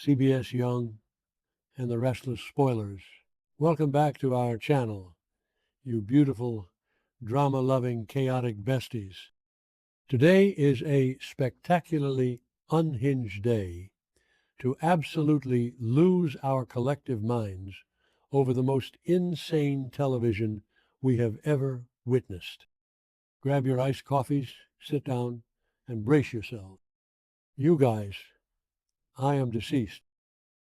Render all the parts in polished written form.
CBS Young, and the restless spoilers. Welcome back to our channel, you beautiful, drama-loving, chaotic besties. Today is a spectacularly unhinged day to absolutely lose our collective minds over the most insane television we have ever witnessed. Grab your iced coffees, sit down, and brace yourselves. You guys, I am deceased.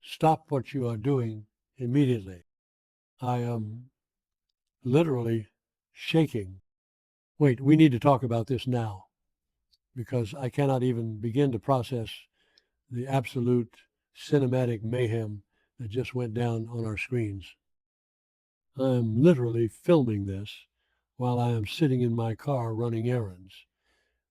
Stop what you are doing immediately. I am literally shaking. Wait, we need to talk about this now, because I cannot even begin to process the absolute cinematic mayhem that just went down on our screens. I am literally filming this while I am sitting in my car running errands.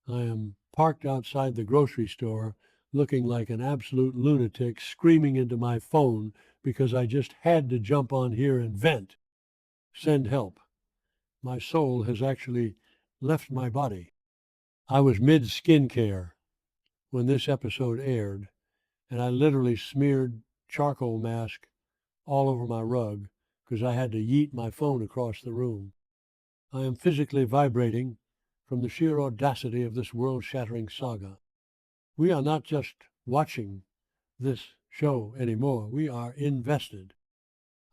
I am parked outside the grocery store looking like an absolute lunatic, screaming into my phone because I just had to jump on here and vent. Send help. My soul has actually left my body. I was mid-skincare when this episode aired, and I literally smeared charcoal mask all over my rug because I had to yeet my phone across the room. I am physically vibrating from the sheer audacity of this world-shattering saga. We are not just watching this show anymore. We are invested.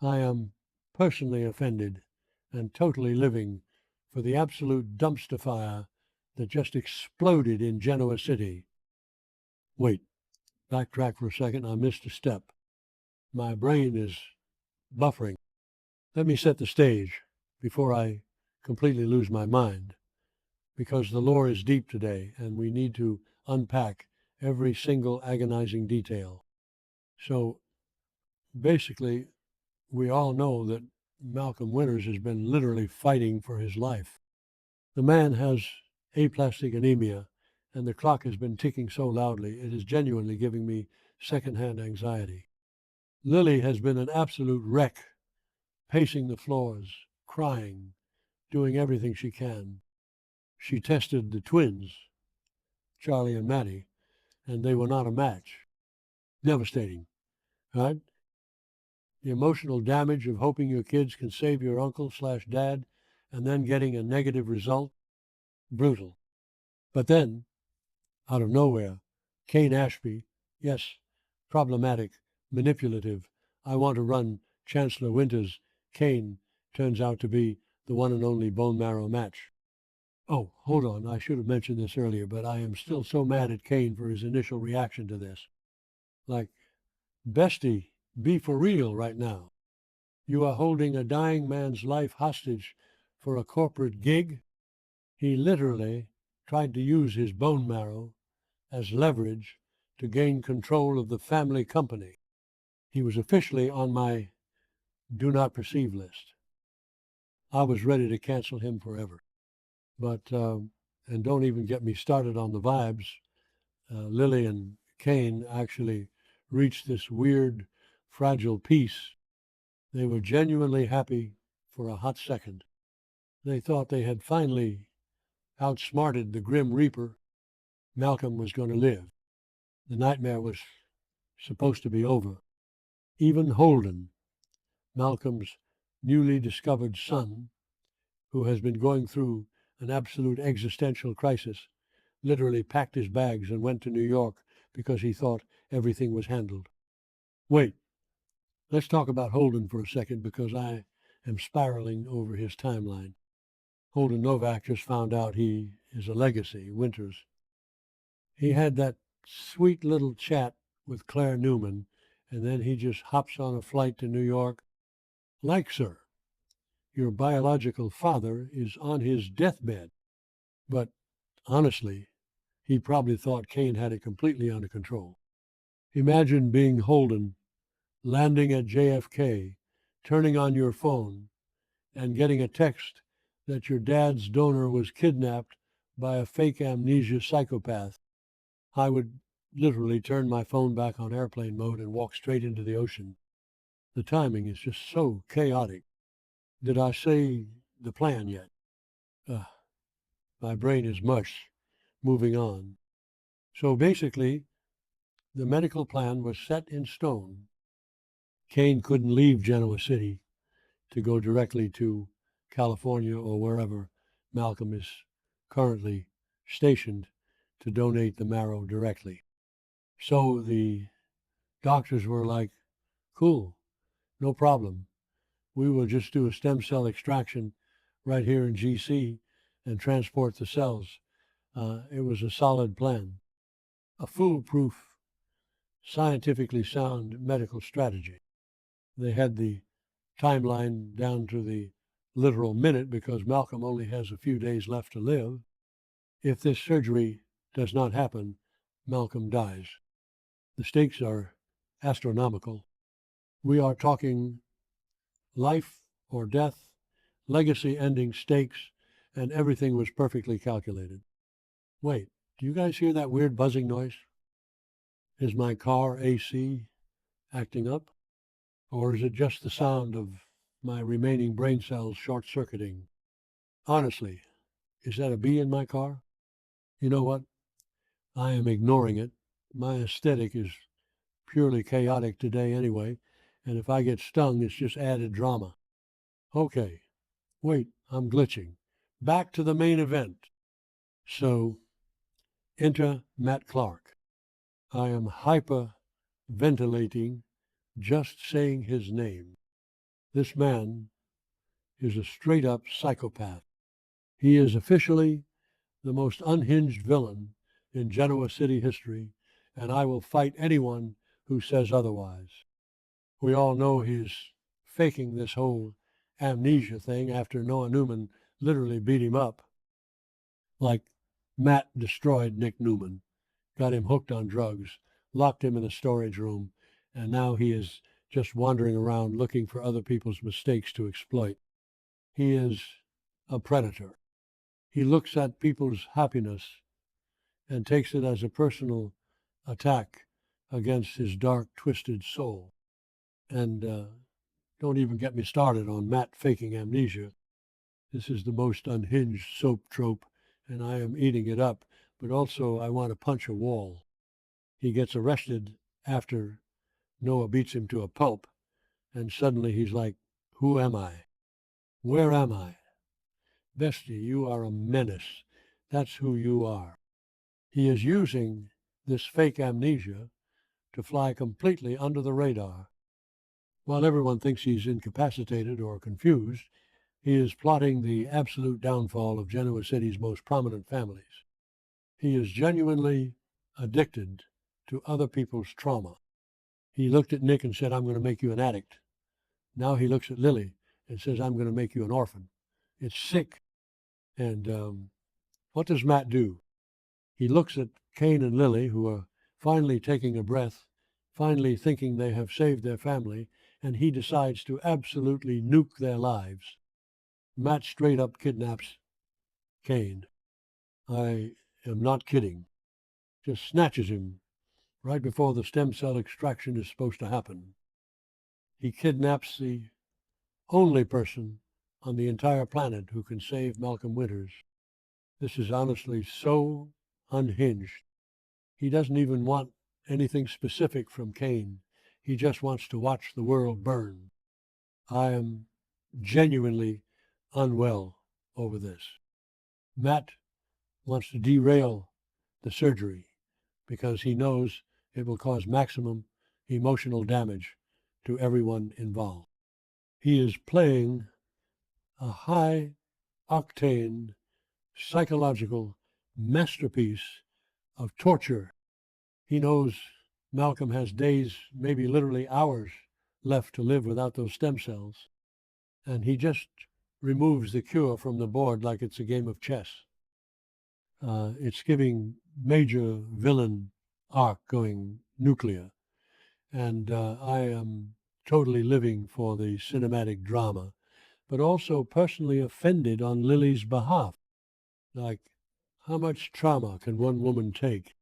I am personally offended and totally living for the absolute dumpster fire that just exploded in Genoa City. Wait, backtrack for a second. I missed a step. My brain is buffering. Let me set the stage before I completely lose my mind, because the lore is deep today and we need to unpack every single agonizing detail. So basically, we all know that Malcolm Winters has been literally fighting for his life. The man has aplastic anemia, and the clock has been ticking so loudly it is genuinely giving me secondhand anxiety. Lily has been an absolute wreck, pacing the floors, crying, doing everything she can. She tested the twins, Charlie and Maddie, and they were not a match. Devastating, right? The emotional damage of hoping your kids can save your uncle/dad and then getting a negative result, brutal. But then, out of nowhere, Kane Ashby, yes, problematic, manipulative, I want to run Chancellor Winters, Kane turns out to be the one and only bone marrow match. Oh, hold on, I should have mentioned this earlier, but I am still so mad at Kane for his initial reaction to this. Like, bestie, be for real right now. You are holding a dying man's life hostage for a corporate gig? He literally tried to use his bone marrow as leverage to gain control of the family company. He was officially on my do not perceive list. I was ready to cancel him forever. But, and don't even get me started on the vibes. Lily and Kane actually reached this weird, fragile peace. They were genuinely happy for a hot second. They thought they had finally outsmarted the Grim Reaper. Malcolm was going to live. The nightmare was supposed to be over. Even Holden, Malcolm's newly discovered son, who has been going through an absolute existential crisis, literally packed his bags and went to New York because he thought everything was handled. Wait, let's talk about Holden for a second because I am spiraling over his timeline. Holden Novak just found out he is a legacy, Winters. He had that sweet little chat with Claire Newman, and then he just hops on a flight to New York. Like, sir, your biological father is on his deathbed. But honestly, he probably thought Kane had it completely under control. Imagine being Holden, landing at JFK, turning on your phone, and getting a text that your dad's donor was kidnapped by a fake amnesia psychopath. I would literally turn my phone back on airplane mode and walk straight into the ocean. The timing is just so chaotic. Did I say the plan yet? My brain is mush. Moving on. So basically, The medical plan was set in stone. Kane couldn't leave Genoa City to go directly to California or wherever Malcolm is currently stationed to donate the marrow directly. So the doctors were like, cool, no problem. We will just do a stem cell extraction right here in GC and transport the cells. It was a solid plan, a foolproof, scientifically sound medical strategy. They had the timeline down to the literal minute because Malcolm only has a few days left to live. If this surgery does not happen, Malcolm dies. The stakes are astronomical. We are talking life or death, legacy-ending stakes, and everything was perfectly calculated. Wait, do you guys hear that weird buzzing noise? Is my car AC acting up? Or is it just the sound of my remaining brain cells short-circuiting? Honestly, is that a bee in my car? You know what? I am ignoring it. My aesthetic is purely chaotic today anyway, and if I get stung, it's just added drama. Okay, wait, I'm glitching. Back to the main event. So, enter Matt Clark. I am hyperventilating just saying his name. This man is a straight-up psychopath. He is officially the most unhinged villain in Genoa City history, and I will fight anyone who says otherwise. We all know he's faking this whole amnesia thing after Noah Newman literally beat him up. Like Matt destroyed Nick Newman, got him hooked on drugs, locked him in a storage room, and now he is just wandering around looking for other people's mistakes to exploit. He is a predator. He looks at people's happiness and takes it as a personal attack against his dark, twisted soul. And don't even get me started on Matt faking amnesia. This is the most unhinged soap trope, and I am eating it up, but also I want to punch a wall. He gets arrested after Noah beats him to a pulp, and suddenly he's like, who am I? Where am I? Bestie, you are a menace. That's who you are. He is using this fake amnesia to fly completely under the radar. While everyone thinks he's incapacitated or confused, he is plotting the absolute downfall of Genoa City's most prominent families. He is genuinely addicted to other people's trauma. He looked at Nick and said, I'm going to make you an addict. Now he looks at Lily and says, I'm going to make you an orphan. It's sick. And what does Matt do? He looks at Kane and Lily, who are finally taking a breath, finally thinking they have saved their family, and he decides to absolutely nuke their lives. Matt straight up kidnaps Kane. I am not kidding. Just snatches him right before the stem cell extraction is supposed to happen. He kidnaps the only person on the entire planet who can save Malcolm Winters. This is honestly so unhinged. He doesn't even want anything specific from Kane. He just wants to watch the world burn. I am genuinely unwell over this. Matt wants to derail the surgery because he knows it will cause maximum emotional damage to everyone involved. He is playing a high-octane psychological masterpiece of torture. He knows Malcolm has days, maybe literally hours, left to live without those stem cells, and he just removes the cure from the board like it's a game of chess. It's giving major villain arc going nuclear, and I am totally living for the cinematic drama, but also personally offended on Lily's behalf. Like, how much trauma can one woman take?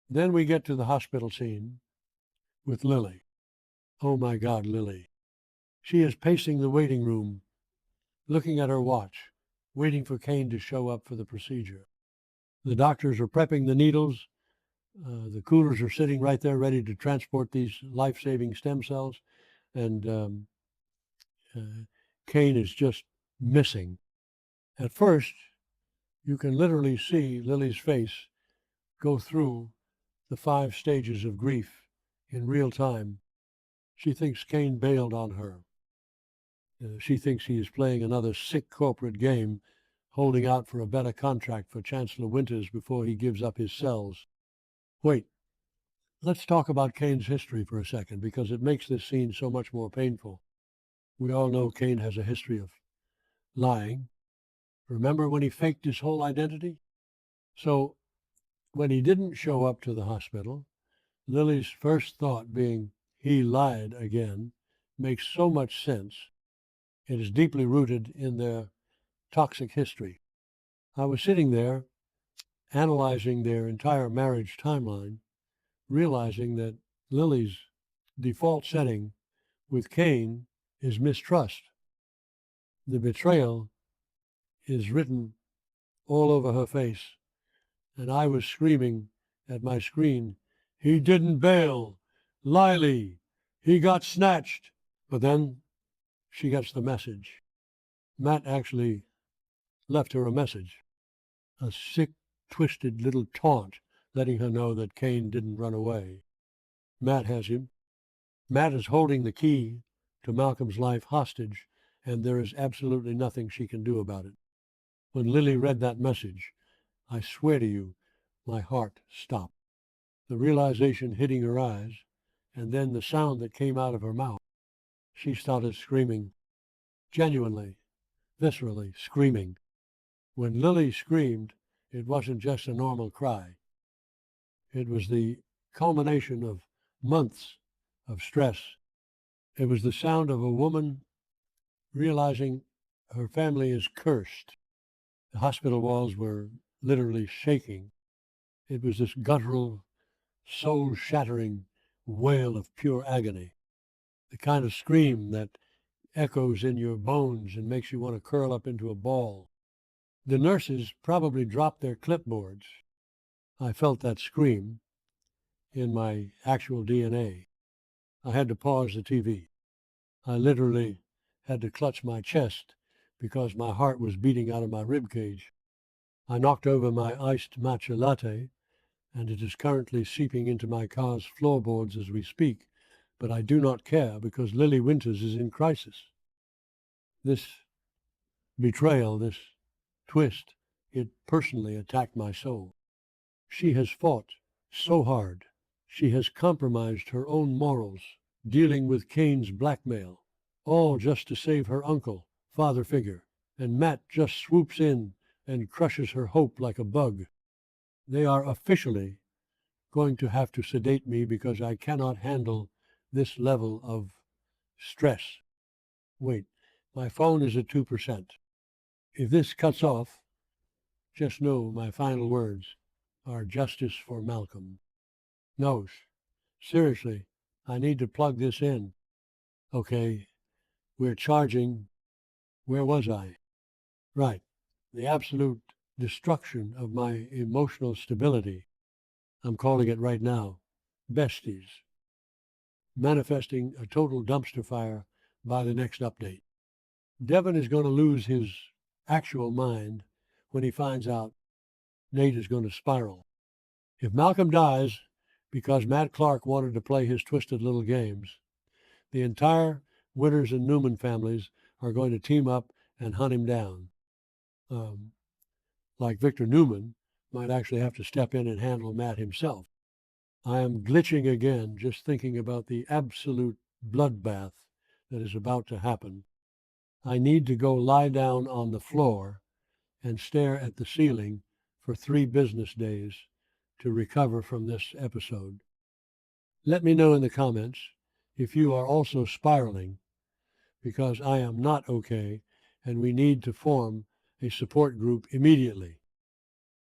Then we get to the hospital scene with Lily. Oh my God, Lily. She is pacing the waiting room, looking at her watch, waiting for Kane to show up for the procedure. The doctors are prepping the needles. The coolers are sitting right there ready to transport these life-saving stem cells, and Kane is just missing. At first, you can literally see Lily's face go through the 5 stages of grief in real time. She thinks Kane bailed on her. She thinks he is playing another sick corporate game, holding out for a better contract for Chancellor Winters before he gives up his cells. Wait, let's talk about Kane's history for a second, because it makes this scene so much more painful. We all know Kane has a history of lying. Remember when he faked his whole identity? So, when he didn't show up to the hospital, Lily's first thought being, he lied again, makes so much sense. It is deeply rooted in their toxic history. I was sitting there, analyzing their entire marriage timeline, realizing that Lily's default setting with Kane is mistrust. The betrayal is written all over her face, and I was screaming at my screen, he didn't bail, Lily, he got snatched. But then she gets the message. Matt actually left her a message, a sick, twisted little taunt, letting her know that Kane didn't run away. Matt has him. Matt is holding the key to Malcolm's life hostage, and there is absolutely nothing she can do about it. When Lily read that message, I swear to you, my heart stopped. The realization hitting her eyes, and then the sound that came out of her mouth. She started screaming, genuinely, viscerally screaming. When Lily screamed, it wasn't just a normal cry. It was the culmination of months of stress. It was the sound of a woman realizing her family is cursed. The hospital walls were literally shaking. It was this guttural, soul-shattering wail of pure agony, the kind of scream that echoes in your bones and makes you want to curl up into a ball. The nurses probably dropped their clipboards. I felt that scream in my actual DNA. I had to pause the TV. I literally had to clutch my chest because my heart was beating out of my rib cage. I knocked over my iced matcha latte, and it is currently seeping into my car's floorboards as we speak, but I do not care because Lily Winters is in crisis. This betrayal, this twist, it personally attacked my soul. She has fought so hard. She has compromised her own morals, dealing with Kane's blackmail, all just to save her uncle, father figure, and Matt just swoops in and crushes her hope like a bug. They are officially going to have to sedate me because I cannot handle this level of stress. Wait, my phone is at 2%. If this cuts off, just know my final words are justice for Malcolm. No, seriously, I need to plug this in. Okay, we're charging. Where was I? Right, the absolute destruction of my emotional stability. I'm calling it right now, besties. Manifesting a total dumpster fire by the next update. Devin is going to lose his actual mind when he finds out Nate is going to spiral. If Malcolm dies because Matt Clark wanted to play his twisted little games, the entire Winters and Newman families are going to team up and hunt him down. Like Victor Newman might actually have to step in and handle Matt himself. I am glitching again just thinking about the absolute bloodbath that is about to happen. I need to go lie down on the floor and stare at the ceiling for 3 business days to recover from this episode. Let me know in the comments if you are also spiraling, because I am not okay and we need to form a support group immediately.